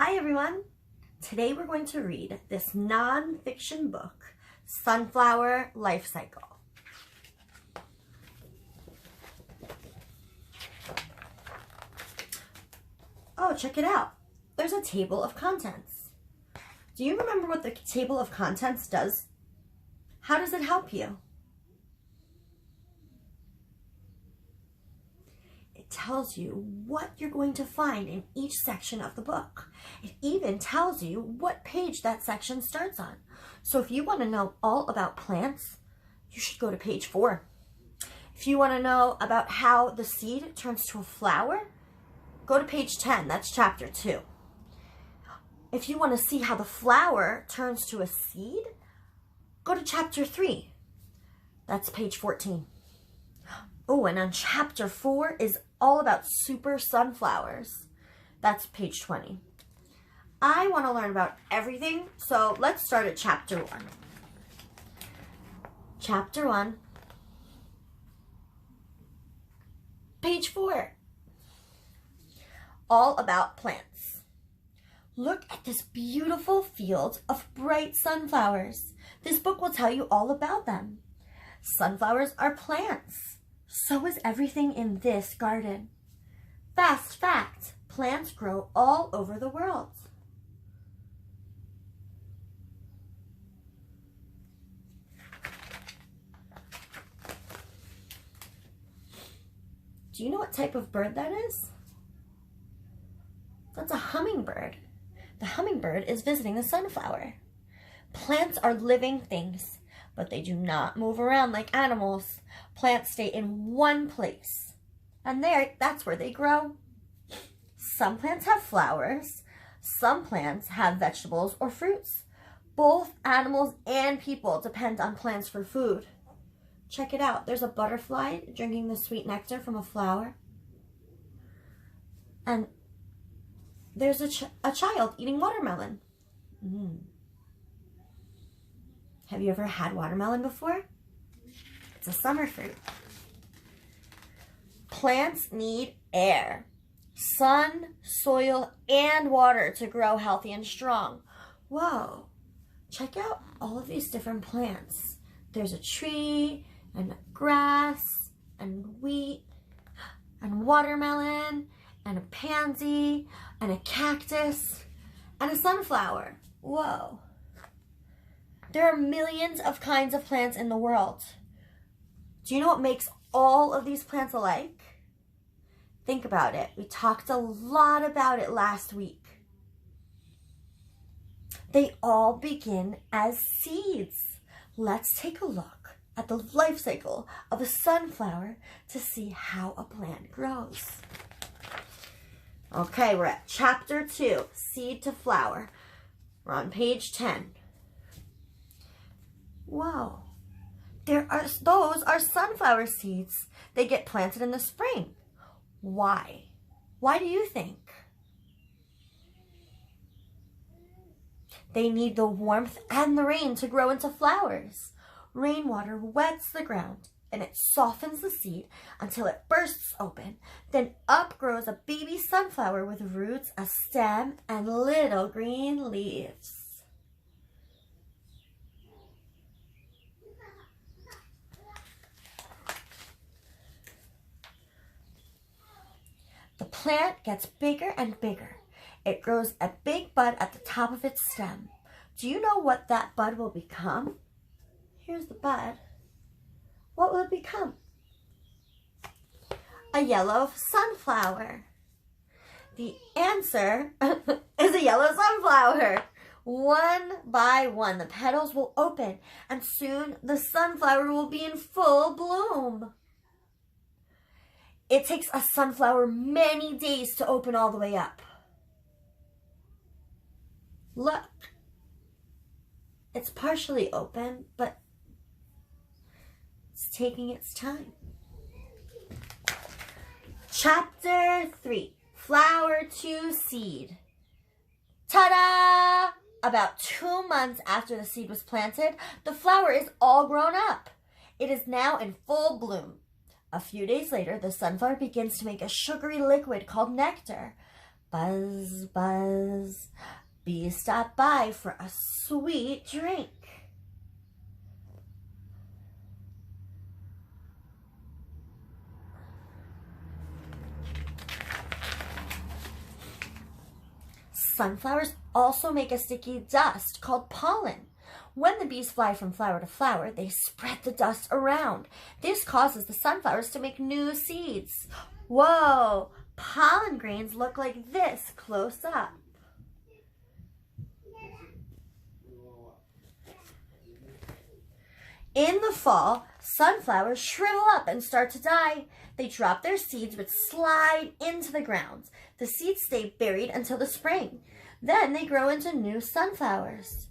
Hi everyone! Today we're going to read this non-fiction book, Sunflower Life Cycle. Oh, check it out. There's a table of contents. Do you remember what the table of contents does? How does it help you? It tells you what you're going to find in each section of the book. It even tells you what page that section starts on. So if you want to know all about plants, you should go to page 4. If you want to know about how the seed turns to a flower, go to page 10. That's chapter 2. If you want to see how the flower turns to a seed, go to chapter 3. That's page 14. Oh, and on chapter 4 is all about super sunflowers. That's page 20. I want to learn about everything, so let's start at chapter 1. Chapter 1, page 4. All about plants. Look at this beautiful field of bright sunflowers. This book will tell you all about them. Sunflowers are plants. So is everything in this garden. Fast fact, plants grow all over the world. Do you know what type of bird that is? That's a hummingbird. The hummingbird is visiting the sunflower. Plants are living things, but they do not move around like animals. Plants stay in one place, and that's where they grow. Some plants have flowers. Some plants have vegetables or fruits. Both animals and people depend on plants for food. Check it out. There's a butterfly drinking the sweet nectar from a flower. And there's a child eating watermelon. Have you ever had watermelon before? It's a summer fruit. Plants need air, sun, soil, and water to grow healthy and strong. Whoa, check out all of these different plants. There's a tree, and grass, and wheat, and watermelon, and a pansy, and a cactus, and a sunflower. Whoa. There are millions of kinds of plants in the world. Do you know what makes all of these plants alike? Think about it. We talked a lot about it last week. They all begin as seeds. Let's take a look at the life cycle of a sunflower to see how a plant grows. Okay, we're at chapter 2, seed to flower. We're on page 10. Whoa, those are sunflower seeds. They get planted in the spring. Why? Why do you think? They need the warmth and the rain to grow into flowers. Rainwater wets the ground and it softens the seed until it bursts open. Then up grows a baby sunflower with roots, a stem, and little green leaves. The plant gets bigger and bigger. It grows a big bud at the top of its stem. Do you know what that bud will become? Here's the bud. What will it become? A yellow sunflower. The answer is a yellow sunflower. One by one, the petals will open, and soon the sunflower will be in full bloom. It takes a sunflower many days to open all the way up. Look, it's partially open, but it's taking its time. Chapter 3, flower to seed. Ta-da! About 2 months after the seed was planted, the flower is all grown up. It is now in full bloom. A few days later, the sunflower begins to make a sugary liquid called nectar. Buzz, buzz, bees stop by for a sweet drink. Sunflowers also make a sticky dust called pollen. When the bees fly from flower to flower, they spread the dust around. This causes the sunflowers to make new seeds. Whoa! Pollen grains look like this close up. In the fall, sunflowers shrivel up and start to die. They drop their seeds which slide into the ground. The seeds stay buried until the spring. Then they grow into new sunflowers.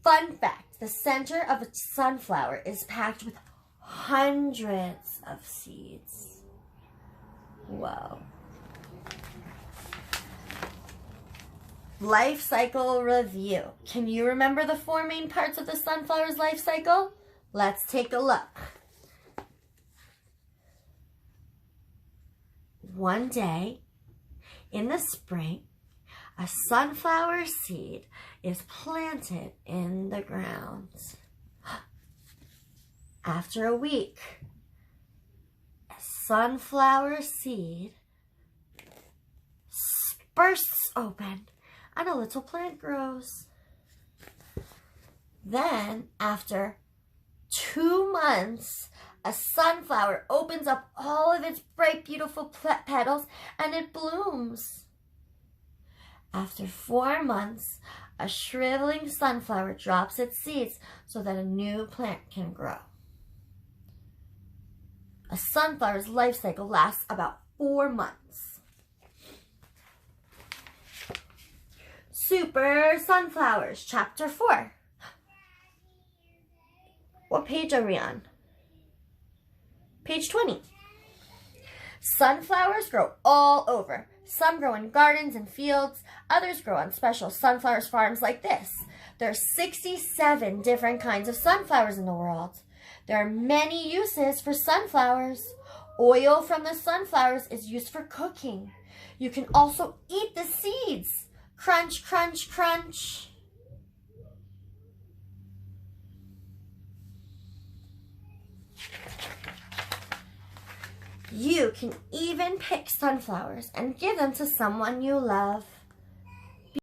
Fun fact, the center of a sunflower is packed with hundreds of seeds. Whoa. Life cycle review. Can you remember the 4 main parts of the sunflower's life cycle? Let's take a look. One day in the spring, a sunflower seed is planted in the ground. After a week, a sunflower seed bursts open and a little plant grows. Then, after 2 months, a sunflower opens up all of its bright, beautiful petals and it blooms. After 4 months, a shriveling sunflower drops its seeds so that a new plant can grow. A sunflower's life cycle lasts about 4 months. Super Sunflowers, Chapter 4. What page are we on? Page 20. Sunflowers grow all over. Some grow in gardens and fields. Others grow on special sunflower farms like this. There are 67 different kinds of sunflowers in the world. There are many uses for sunflowers. Oil from the sunflowers is used for cooking. You can also eat the seeds. Crunch, crunch, crunch. You can even pick sunflowers and give them to someone you love.